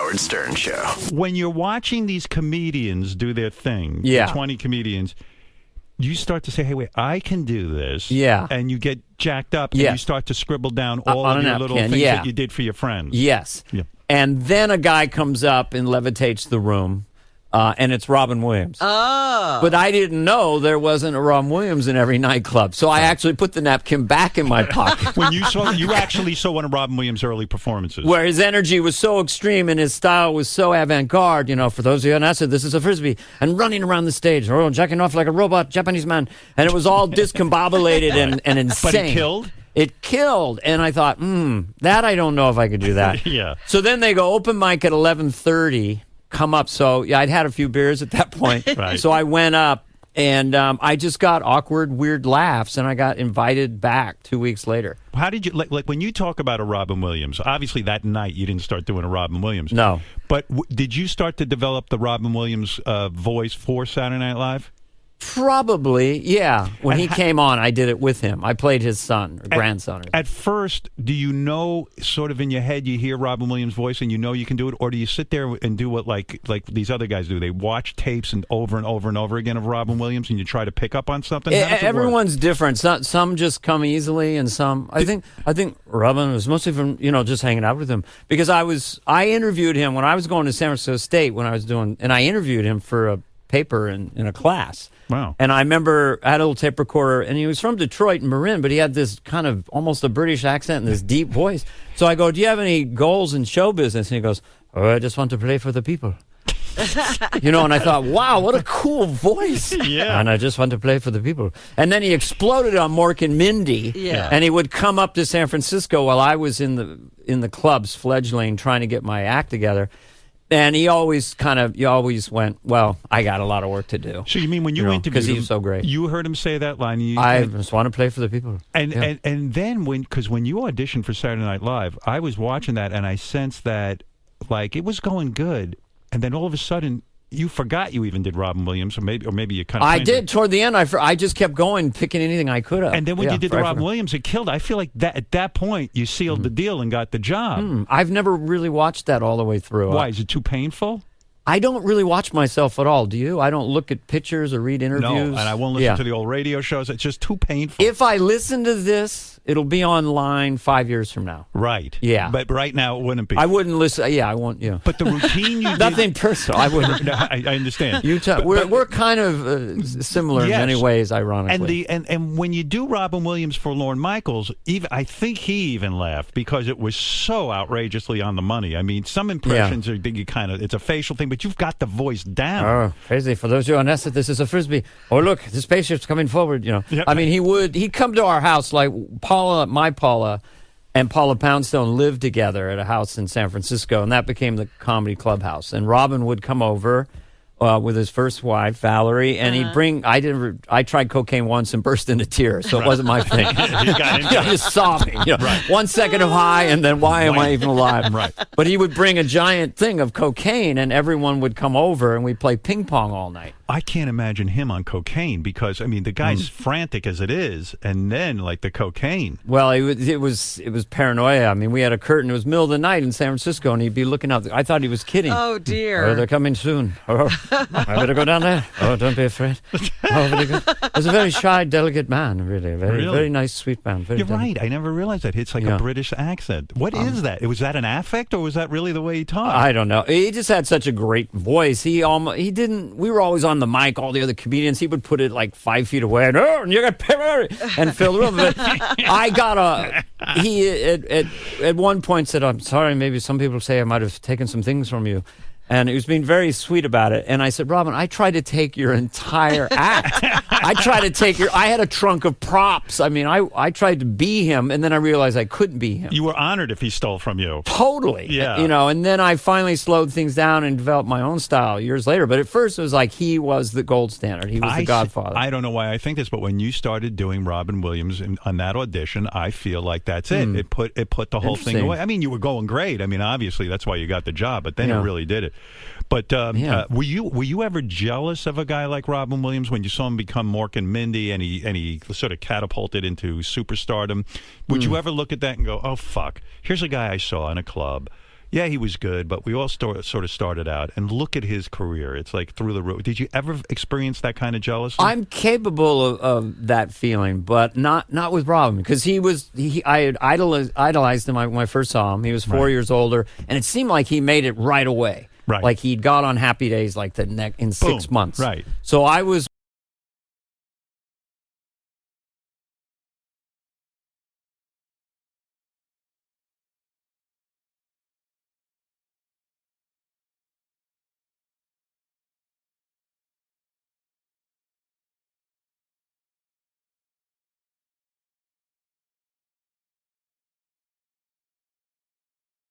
Howard Stern Show. When you're watching these comedians do their thing, Yeah. 20 comedians, you start to say, hey, wait, I can do this. Yeah. And you get jacked up and Yeah. you start to scribble down all on of a your little napkin, things yeah. that you did for your friends. Yes. Yeah. And then a guy comes up and levitates the room, and it's Robin Williams. Oh. But I didn't know there wasn't a Robin Williams in every nightclub. So I actually put the napkin back in my pocket. When you actually saw one of Robin Williams' early performances. Where his energy was so extreme and his style was so avant-garde, for those of you who haven't said, this is a Frisbee, and running around the stage, jacking off like a robot Japanese man, and it was all discombobulated and insane. But it killed? It killed, and I thought, that I don't know if I could do that. Yeah. So then they go, open mic at 11:30, come up. So yeah, I'd had a few beers at that point. Right. So I went up, and I just got awkward, weird laughs, and I got invited back 2 weeks later. How did you, like when you talk about a Robin Williams, obviously that night you didn't start doing a Robin Williams. No. But did you start to develop the Robin Williams voice for Saturday Night Live? Probably, yeah. When he came on, I did it with him. I played his son, or grandson. At first, do you know, sort of in your head, you hear Robin Williams' voice and you know you can do it? Or do you sit there and do what like these other guys do? They watch tapes and over and over again of Robin Williams and you try to pick up on something? How does it Everyone's different. Some just come easily, and some... I think Robin was mostly from, just hanging out with him. Because I interviewed him when I was going to San Francisco State and I interviewed him for a paper in a class. Wow. And I remember I had a little tape recorder, and he was from Detroit and Marin, but he had this kind of almost a British accent and this deep voice. So I go, do you have any goals in show business? And he goes, I just want to play for the people. And I thought, wow, what a cool voice. Yeah. And I just want to play for the people. And then he exploded on Mork and Mindy. Yeah. And he would come up to San Francisco while I was in the clubs fledgling trying to get my act together. And you always went, well, I got a lot of work to do. So you mean when you interviewed him, because he's so great. You heard him say that line? I just want to play for the people. And then when you auditioned for Saturday Night Live, I was watching that and I sensed that like it was going good, and then all of a sudden you forgot you even did Robin Williams, or maybe you kind of. I did toward the end. I just kept going, picking anything I could have. And then when you did the Robin Williams, it killed. I feel like that at that point you sealed the deal and got the job. I've never really watched that all the way through. Why? Is it too painful? I don't really watch myself at all. Do you? I don't look at pictures or read interviews. No, and I won't listen to the old radio shows. It's just too painful. If I listen to this, it'll be online 5 years from now. Right. Yeah. But right now it wouldn't be. I wouldn't listen. Yeah, I won't. Yeah. But the routine you did. Nothing personal. I wouldn't. No, I understand. We're kind of similar in many ways, ironically. And when you do Robin Williams for Lorne Michaels, I think he even laughed because it was so outrageously on the money. I mean, some impressions are it's a facial thing, but you've got the voice down. Oh, crazy. For those who are unested, this is a Frisbee. Oh, look, the spaceship's coming forward, Yep. I mean, he'd come to our house, like my Paula and Paula Poundstone lived together at a house in San Francisco, and that became the Comedy Clubhouse. And Robin would come over with his first wife, Valerie, and he'd bring... I tried cocaine once and burst into tears, so it wasn't my thing. Just sobbing. Right. 1 second of high, and then why am I even alive? Right. But he would bring a giant thing of cocaine, and everyone would come over, and we'd play ping pong all night. I can't imagine him on cocaine because, I mean, the guy's frantic as it is, and then, like, the cocaine. Well, it was paranoia. I mean, we had a curtain. It was middle of the night in San Francisco, and he'd be looking out. I thought he was kidding. Oh, dear. Oh, they're coming soon. Oh, I better go down there. Oh, don't be afraid. Oh, very good. He's a very shy, delicate man, really. Very nice, sweet man. You're right. I never realized that. It's like a British accent. What is that? Was that an affect, or was that really the way he talked? I don't know. He just had such a great voice. He didn't... We were always on the mic, all the other comedians. He would put it like 5 feet away, and you got and fill the room. But I got he at one point said, "I'm sorry, maybe some people say I might have taken some things from you." And he was being very sweet about it. And I said, Robin, I tried to take your entire act. I had a trunk of props. I mean, I tried to be him, and then I realized I couldn't be him. You were honored if he stole from you. Totally. Yeah. And then I finally slowed things down and developed my own style years later. But at first, it was like he was the gold standard. He was the godfather. I don't know why I think this, but when you started doing Robin Williams on that audition, I feel like that's it. It put the whole thing away. I mean, you were going great. I mean, obviously, that's why you got the job, but then it really did it. But were you ever jealous of a guy like Robin Williams when you saw him become Mork and Mindy and he sort of catapulted into superstardom? Would you ever look at that and go, "Oh fuck, here's a guy I saw in a club, Yeah, he was good, but we all sort of started out. And look at his career. It's like through the roof. Did you ever experience that kind of jealousy? I'm capable of that feeling, but not with Robin, because I had idolized him when I first saw him. He was 4 years older, and it seemed like he made it right away. Right. Like he got on Happy Days in 6 months. Right. So I was